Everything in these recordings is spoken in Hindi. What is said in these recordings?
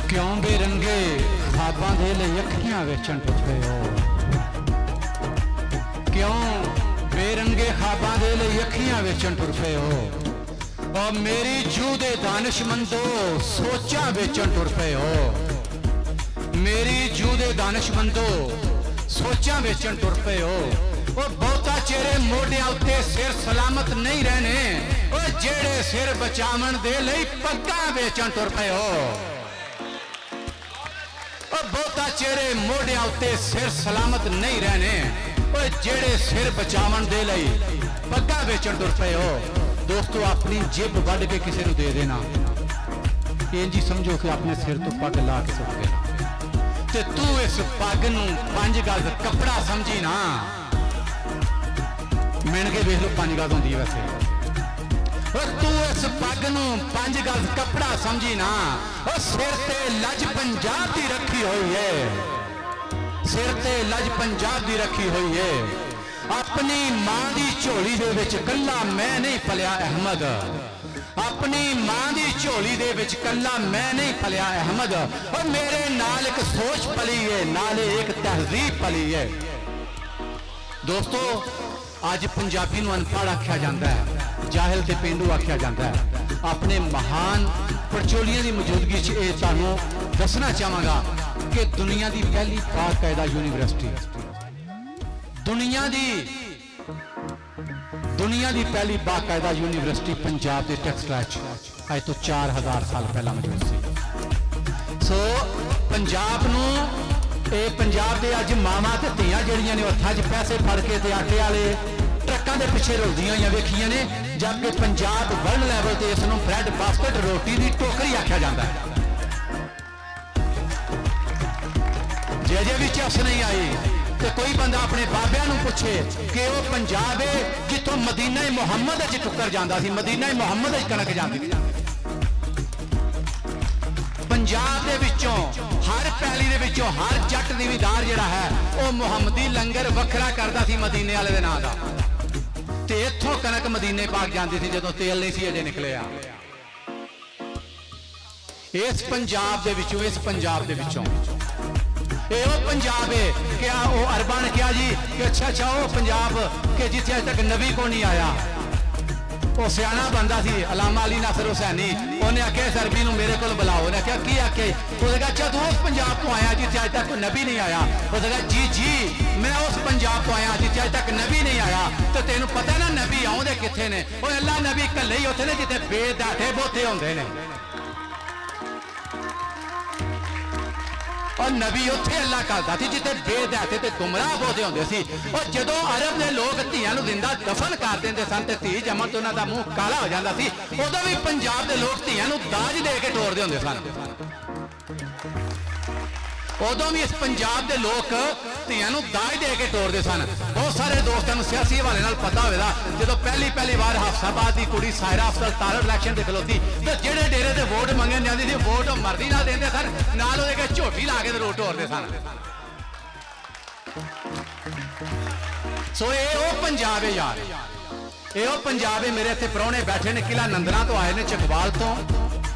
क्यों बेरंगे ख्वाबां दे लई अखियां वेचण टुर पे हो, क्यों बेरंगे ख्वाबां दे लई अखियां वेचण टुर पे हो। और मेरी जू दे दानिशमंदो सोचा वेचण टुर पे हो, मेरी जू दे दानिशमंदो सोचा वेचण टुर पे हो। और बहुता चेहरे मोढियां उत्ते सिर सलामत नहीं रहने, और जेड़े सिर बचावन दे लई पग्गां वेचण टुर पे हो। और बहुता चेहरे मोढियां उत्ते सिर सलामत नहीं रहने, और जेड़े सिर बचावन दे लई पग्गां वेचण टुर पे हो। दोस्तों अपनी जिब वढ़ के किसी को दे देना, इंज समझो कि अपने सिर तो पग ला के सुट देना, ते तू इस पग नूं 5 गज कपड़ा समझी ना। मिण के देख लो 5 गज होंदी वैसे, और तू इस पग नूं 5 गज कपड़ा समझी ना। और सिर ते लज पंजाब दी रखी हुई है, सिर ते लज पंजाब दी रखी हुई है। अपनी मां दी झोली दे विच कल्ला मैं नहीं पलिया अहमद, अपनी मां दी झोली दे विच कल्ला मैं नहीं पलिया अहमद। और मेरे नाल एक सोच पली है, नाले एक तहजीब पली है। दोस्तों अज पंजाबी नूं अनपढ़ आख्या जाता है, जाहिल ते पेंडू आख्या जाता है। अपने महान पड़चोलियां की मौजूदगी च ये तुहानूं दसना चाहांगा कि दुनिया की पहली बाकायदा यूनिवर्सिटी, दुनिया की पहली बाकायदा यूनिवर्सिटी पंजाब के टेक्सटाइल अज तो 4000 साल पहला मौजूद सी। सो पंजाब नूं पंजाब के अज मावां ते धीआं जिहड़ियां ने हत्थां 'च पैसे फड़ के ते आटे वाले ट्रकों के पिछे रुलदियां होईयां वेखियां ने, जबकि पंजाब वर्ल्ड लैवल ते इस नूं ब्रैड बास्केट रोटी की टोकरी आख्या जाता है। जे जे भी चस नहीं आई तो कोई बंदा अपने बाबिया नूं पूछे कि वो पंजाब है जिथों मदीना मुहम्मद च टुकर जाता सी, मदीना मुहम्मद च कणक जाती थी। पंजाब दे विचों हर पैली दे विचों हर जट जिमीदार जिहड़ा है वो मुहम्मदी लंगर वखरा करता सी मदीने वाले दे नां दा, ते इत्थों कणक मदीने पाक जाती थी जदों तेल नहीं सी अजे निकलिया। इस पंजाब दे विचों, इस पंजाब दे विचों ये वो पंजाब है। क्या वो अरबा ने कहा जी कि अच्छा वो पंजाब के जिथे अज तक नबी को नहीं आया। वो सियाना बंदा सी अलामा अली नासर हुसैनी, उन्हें आख्या इस अरबी मेरे को बुलाओ। उन्हें क्या की आखे, उसने कहा अच्छा तू उस पंजाब तो आया जिथे अज तक नबी नहीं आया। उसने कहा जी जी मैं उस पंजाब तो आया जिथे अज तक नबी नहीं आया। तो तेन पता ना नबी आउंदे किथे ने? वो अल्लाह नबी कल्ले ही उत्थे ने जिथे बेदाठे बोते होंदे ने, और नबी उत्थे अल्लाह करता सी जिथे बेदाते ते गुमराह बोते होंदे सी। और जदों अरब दे लोग धीआं नूं जिंदा दफन कर दिंदे सन ते धी जमन तो उन्हां दा मूँह काला हो जाता सी, उदों भी पंजाब दे लोग धीआं नूं दाज दे के टोरदे होंदे सन। उदों भी इस पंजाब के लोग धीआं नूं दाज दे के टोरदे सन। बहुत सारे दोस्तों सियासी हवाले नाल पता होवेगा, जदों पहली बार हफ्साबाद की कुड़ी सायरा अफजल तारड़ इलैक्शन ते खलोती तो जेड़े डेरे ते वोट मंगन जाती थी वोट मर्जी नाल देंदे सन, नाल ओहदे झोटी ला के रोट टोरदे सन। सो ये वो पंजाब है यार, ये वो पंजाब है। मेरे इत्थे प्राहुणे बैठे ने किला नंदना तो आए ने चकवाल तो,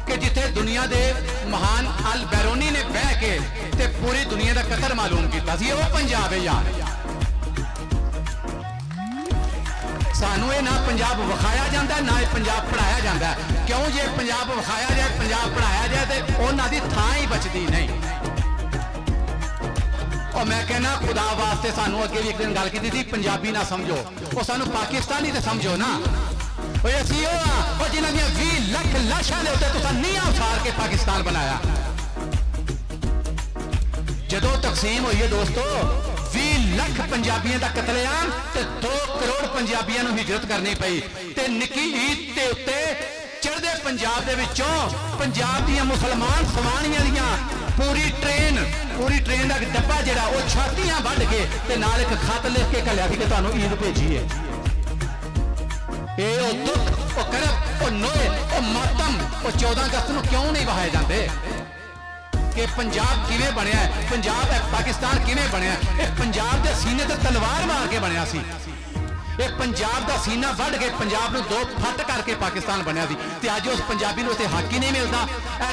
कि जिथे दुनिया के महान अल बैरोनी ने बह के ते पूरी दुनिया का कतर मालूम किया। वो पंजाब है यार। सानू ये ना पंजाब विखाया जाता है ना ये पंजाब पढ़ाया जाता है। क्यों जे पंजाब विखाया जाए पंजाब पढ़ाया जाए तो उन्हां दी थां ही बचती नहीं। और मैं कहना खुदा वास्ते सानू अगे भी एक दिन गल की थी, पंजाबी ना समझो वो सानू पाकिस्तानी तो समझो ना। जिन्होंने 20 लाख लाशा के उत्ते नींह उसार के पाकिस्तान बनाया। जदों तकसीम हुई है दोस्तों 20 लाख पंजाबियों का कतलेआम ते 2 करोड़ पंजाबियों को हिजरत करनी पई। ते निक्की ईद के उत्ते चढ़दे पंजाब दे विचों पंजाब दीयां मुसलमान सवाणियां दीयां पूरी ट्रेन का डब्बा जिहड़ा वो छातियां वढ़ के ते नाल एक खत लिख के घल्लिया कि तुहानूं ईद भेजी है। ये दुख वो करब वो नोए वो मातम वो 14 अगस्त को क्यों नहीं वहाए जाते कि पंजाब किवें बनया है, पंजाब पाकिस्तान किवें बनया है। पंजाब के सीने ते तलवार मार के बनया सी। ये पंजाब का सीना वढ़ के पंजाब नूं दो फट करके पाकिस्तान बनया सी ते अज उस पंजाबी नूं इत्थे हक ही नहीं मिलता।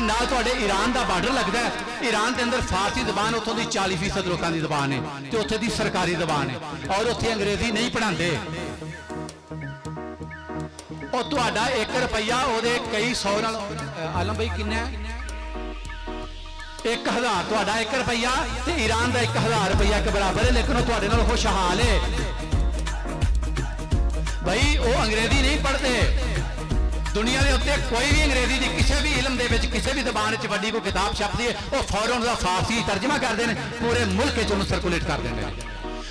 नाल तुहाडे ईरान का बार्डर लगता है, ईरान के अंदर फारसी जबान उत्थों की 40% लोगों की जबान है तो उत्थे दी सरकारी जबान है और उत्थे अंग्रेजी नहीं पढ़ाते। और तुहाडा 1 रुपया उहदे कई 100 नाल आलम भाई किन्ना 1000 तुहाडा 1 रुपया ते ईरान का 1000 रुपया के बराबर है, लेकिन तुहाडे नाल खुशहाल है भाई। वो अंग्रेजी नहीं पढ़ते, दुनिया के उत्ते कोई भी अंग्रेजी की किसी भी इलम दे विच किसी भी जबान च वड्डी कोई किताब छपदी है वो फौरन उसका फारसी तर्जमा करते हैं, पूरे मुल्क च उन्हें सर्कुलेट कर देंगे।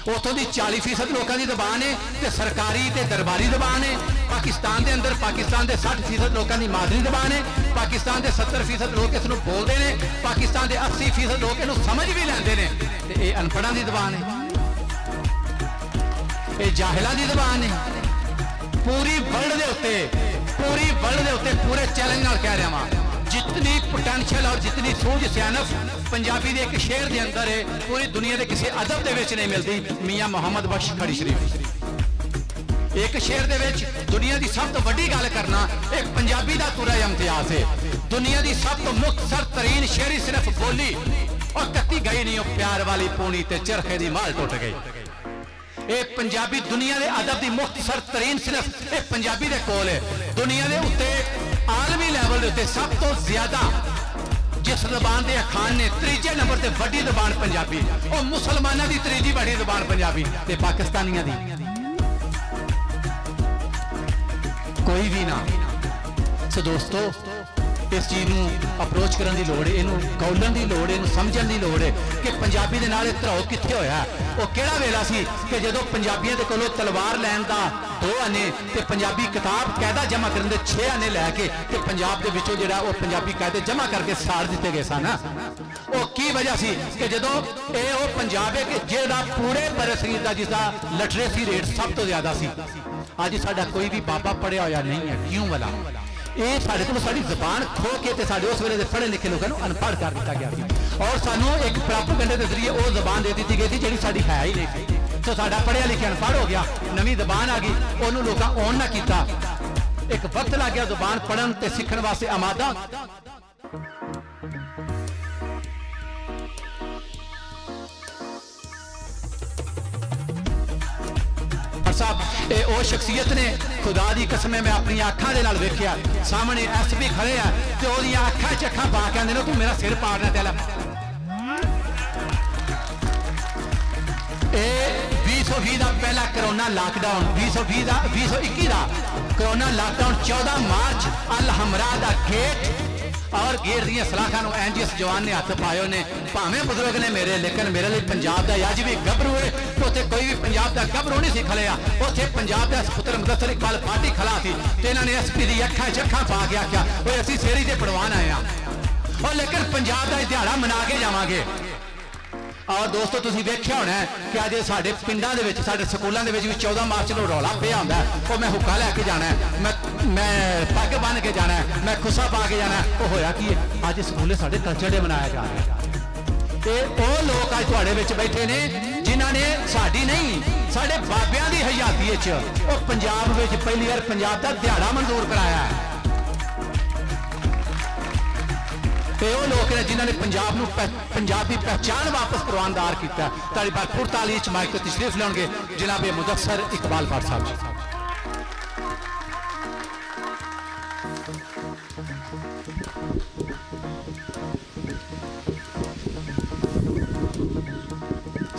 उतों की 40% लोगों की जबान है तो सरकारी ते दरबारी जबान है। पाकिस्तान के अंदर पाकिस्तान के 60% लोगों की मादरी जबान है, पाकिस्तान के 70% लोग इस बोलते हैं, पाकिस्तान के 80% लोग इस समझ भी लेंगे हैं। तो ये अनपढ़ों की जबान है, ये जाहिलों की जबान है। पूरी वर्ल्ड के उत्ते पूरे चैलेंज नाल कह रहा वहाँ जितनी पोटेंशियल और जितनी सूझ सियानत पंजाबी के एक शेर के अंदर है पूरी दुनिया के किसी अदब के विच नहीं मिलती। मियाँ मुहम्मद बख्श खड़ी शरीफ एक शेर के विच दुनिया की सब तो वड्डी गल करना एक पंजाबी का पूरा इम्तियाज है। दुनिया की सब तो मुख्तसर तरीन शेरी सिर्फ बोली और कत्ती गई नहीं, प्यार वाली पूनी ते चरखे की माल टुट गई। ये पंजाबी दुनिया के अदब की मुख्तसर तरीन सिर्फ ये पंजाबी के कोल है। दुनिया के उत्ते आलमी लैवल के उत्ते सब तो ज्यादा जिस जबान के अखान ने 3जे नंबर से वड्डी जबान पंजाबी और मुसलमानों की 3जी वड्डी जबान पंजाबी ते पाकिस्तानियों की कोई भी ना। सो दोस्तों इस चीज़ को अप्रोच करने की लोड़ है, इनू कौलन की लोड़ है, इनू समझण की लोड़ है कि पंजाबी के नाल धराव कित्थे होया। वो केड़ा वेला सी कि जदों पंजाबियों के कोलों तलवार लैन का 2 आने ते पंजाबी किताब कायदा जमा करने दे 6 आने लैके ते पंजाब दे विचों जिहड़ा वो पंजाबी कायदे जमा करके साड़ दिते गए सन। वो की वजह सी कि जदों ये वो पंजाब है कि जिहड़ा पूरे बरसगीर दा जिसदा लिटरेसी रेट सब तो ज़्यादा सी। अज साडा कोई भी बाबा पढ़िया होया नहीं है, क्यों वाला ये साढ़े को साड़ी जबान खो के ते साढ़े उस वेले पढ़े लिखे लोगों को अनपढ़ कर दिया गया थी और सानू एक प्रोपेगेंडे के जरिए वो जबान दे दी गई थी जी साड़ी है ही नहीं थी। तो साडा पढ़िया लिखिया अनपढ़ हो गया, नवी जबान आ गई, उन्होंने लोग ऑन ना किया, एक वक्त लग गया जबान पढ़न ते सीखण वास्ते आमादा। साहब ये वो शख्सियत ने खुदा की कसम मैं अपनी अखा के नाल वेखिया सामने SP खड़े है तो ओदियां अखा च अखा पा के आंदे ने तू मेरा सिर पाड़ना तेला। ये 2020 का पहला कोरोना लॉकडाउन 2021 का कोरोना लॉकडाउन 14 मार्च अल हमरा का गेट और गेट दी सलाखा एनजीएस जवान ने हथ पाए ने भावें बुजुर्ग ने मेरे, लेकिन मेरे लिए पंजाब का अज भी गभरू है तो उत्थे कोई भी पंजाब का गभरू नहीं सी खलिया। उत्थे पंजाब का पुत्र मुदस्सर इकबाल पार्टी खड़ा थी तो इन्होंने SP की अखा चखा पा के आख्या वो असीं सेरी से पढ़वान आए हैं और लेकिन पंजाब का दिहाड़ा मना के जावांगे। और दोस्तों तुसीं वेख्या होना है कि अज साडे पिंडां दे विच साडे स्कूलों के भी 14 मार्च को रौला पिया होंदा है वो मैं हुक्का लैके जाना है, मैं पग बन के जाना है, मैं खुसा पा के जाना है। वो होया कि अज स्कूले साडे कल्चर डे मनाया जा रहा है। ते वो लोग अज तुहाडे विच बैठे ने जिन्हां ने साडी नहीं साडे बाबियां दी हयाती च वो पंजाब विच पहली बार पंजाब का दिहाड़ा मंजूर कराया है। तो वो लोग ने जिन्होंने पंजाब पंजाब की पहचान वापस करवानदार किया। ताड़ी भरपूर ताली च माइक तशरीफ लेंगे जनाब मुदस्सर इकबाल भट्ट साहब जी।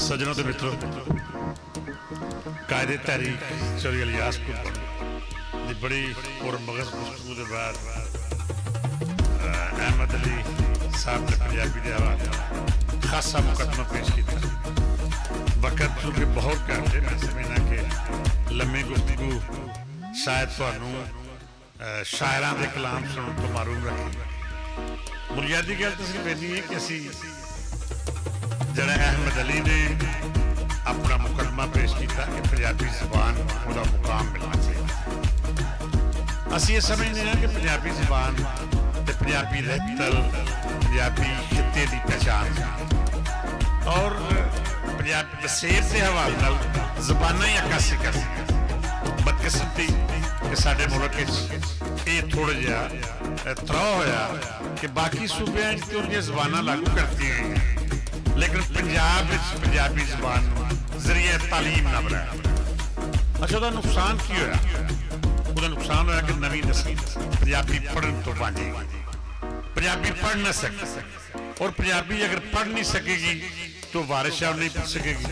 सज्जनों के मित्रों, कायदे तहरीक चौधरी इलियास की बड़ी और मगज गुफ्तगू के बाद अहमद अली साहब ने पंजाबी के हवाले खासा मुकदमा पेश किया। वक्त चूंकि बहुत घट है, मैं समझना कि लम्मी गुफ्तगू शायद थानू शायरां दे कलाम सुनने तो मारूम रखी। बुनियादी गल तो सिर्फ इन्नी है कि असी जरा अहमद अली ने अपना मुकदमा पेश किया कि पंजाबी जबान उसका मुकाम मिलना चाहिए। असी ये समझते हैं कि पंजाबी जबान पंजाबी रहतल पंजाबी खिते की पहचान और पंजाबी बसेर के हवाले जबाना ही अक्कासी कर बदकिस्मती कि साडे मुल्क ये थोड़ा जिहा त्रौ होया कि बाकी सूबे तो जबाना लागू करती हैं, लेकिन पंजाब पंजाबी जबान जरिए तालीम ना बनाया। अच्छा, वह नुकसान की होया? वह नुकसान होया कि नवी नस्ल पंजाबी पढ़न तो बांझेगी, पंजाबी पढ़ ना सके, और पंजाबी अगर पढ़ नहीं सकेगी तो वारिस शाह नहीं पढ़ सकेगी,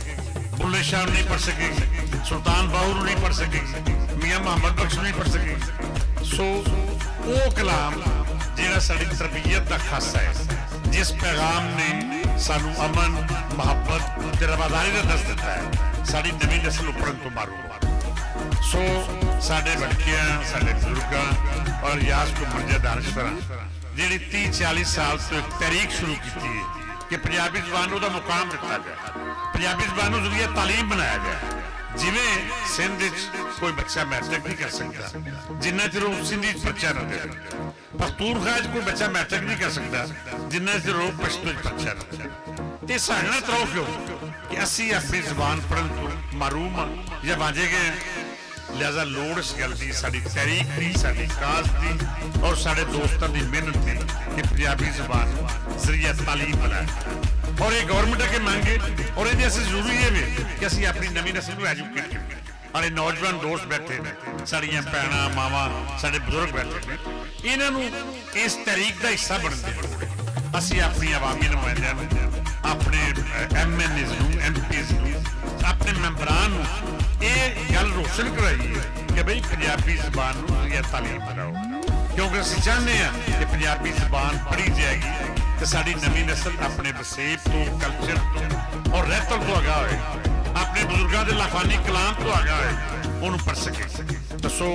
बुल्ले शाह नहीं पढ़ सकेगी, सुल्तान बाहू नहीं पढ़ सकेगी, मियाँ मोहम्मद बख्श नहीं पढ़ सकेगी। सो वो कलाम जिहड़ा साडी तरबियत का खासा है, जिस पैगाम ने सानू अमन मुहब्बत ते रवादारी का दस दिता है, साडी नवी नस्ल उपरन तो मारू। सो साडे बड़कियां, साडे बुजुर्गां और यास को मर्जा दानश्वरां जिहड़ी 30-40 साल तो एक तहरीक शुरू की है कि पंजाबी जबान का मुकाम दिता जाए, पंजाबी जबान को जरिए तालीम बनाया जाए। जिवें सिंध कोई बच्चा मैट्रिक नहीं कर सकता जिन्ना चिर सिंधी पर्चा ना दे, पख्तूनख्वा कोई बच्चा मैट्रिक नहीं कर सकता जिन्ना चिर पश्तो पर्चा ना दे। ते साडे नाल त्रौ क्यों कि असी अपनी जबान पढ़न तो महरूम या बांझे गए। लिहाजा लोड़ इस गल की साडी तहरीक की, साडी काज की और साडे दोस्तों की मेहनत की कि पंजाबी जबान जरिए तालीम बनाए, और ये गवर्नमेंट अगे मांगे, और ये जरूरी है भी कि असी अपनी नवी नस्ल को एजुकेट करें। और नौजवान दोस्त बैठे ने, साड़ियां भैणां मावां, साडे बुजुर्ग बैठे ने, इन्हों इस तहरीक का हिस्सा बनते हैं। असी अपनी अवामी नुमाइंदियां नूं, अपने MNAs नूं, MPs नूं, अपने मैंबरान नूं ये गल रोशन कराई है कि भाई पंजाबी जबान नूं तालीम बनाओ, क्योंकि असीं चाहते हैं कि पंजाबी जबान पढ़ी जाएगी तो साडी नवी नस्ल अपने वसेब तो, कल्चर तो और रहतल तो आगाह होए, अपने बुजुर्गों के लाफानी कलाम तो आगाह होए, उन्होंने पढ़ सके। दसो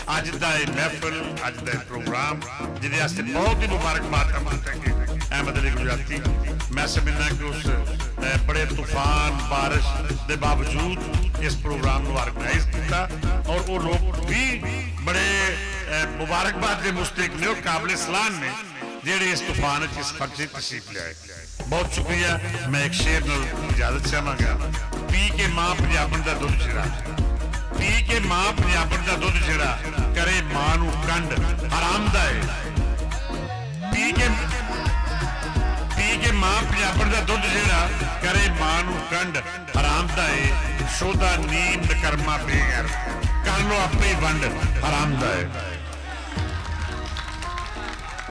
अज का यह महफिल, अज का प्रोग्राम जिहदे वास्ते बहुत ही मुबारकबाद करेंगे अहमद अली गुजराती। मैं समझना कि उस बड़े तूफान बारिश के बावजूद इस प्रोग्राम को ऑर्गेनाइज किया, और वो लोग भी बड़े मुबारकबाद के मुस्तक ने और काबिल सलाह ने जेड़े इस तूफान इस खर्चे तशरीफ लियाए। बहुत शुक्रिया। मैं एक शेर नाल इजाजत चाहांगा। पी के मां पंजाबन दा दुध जिहड़ा, पी के मां पंजाबन दा दुध जिहड़ा करे मां नूं कंड हराम दा है। पी के मां पंजाबन दा दुध जिहड़ा करे मां नूं कंड हराम दा है। शोदा नींद कर्मा बेगैर कर लो अपनी वंड हराम दा है।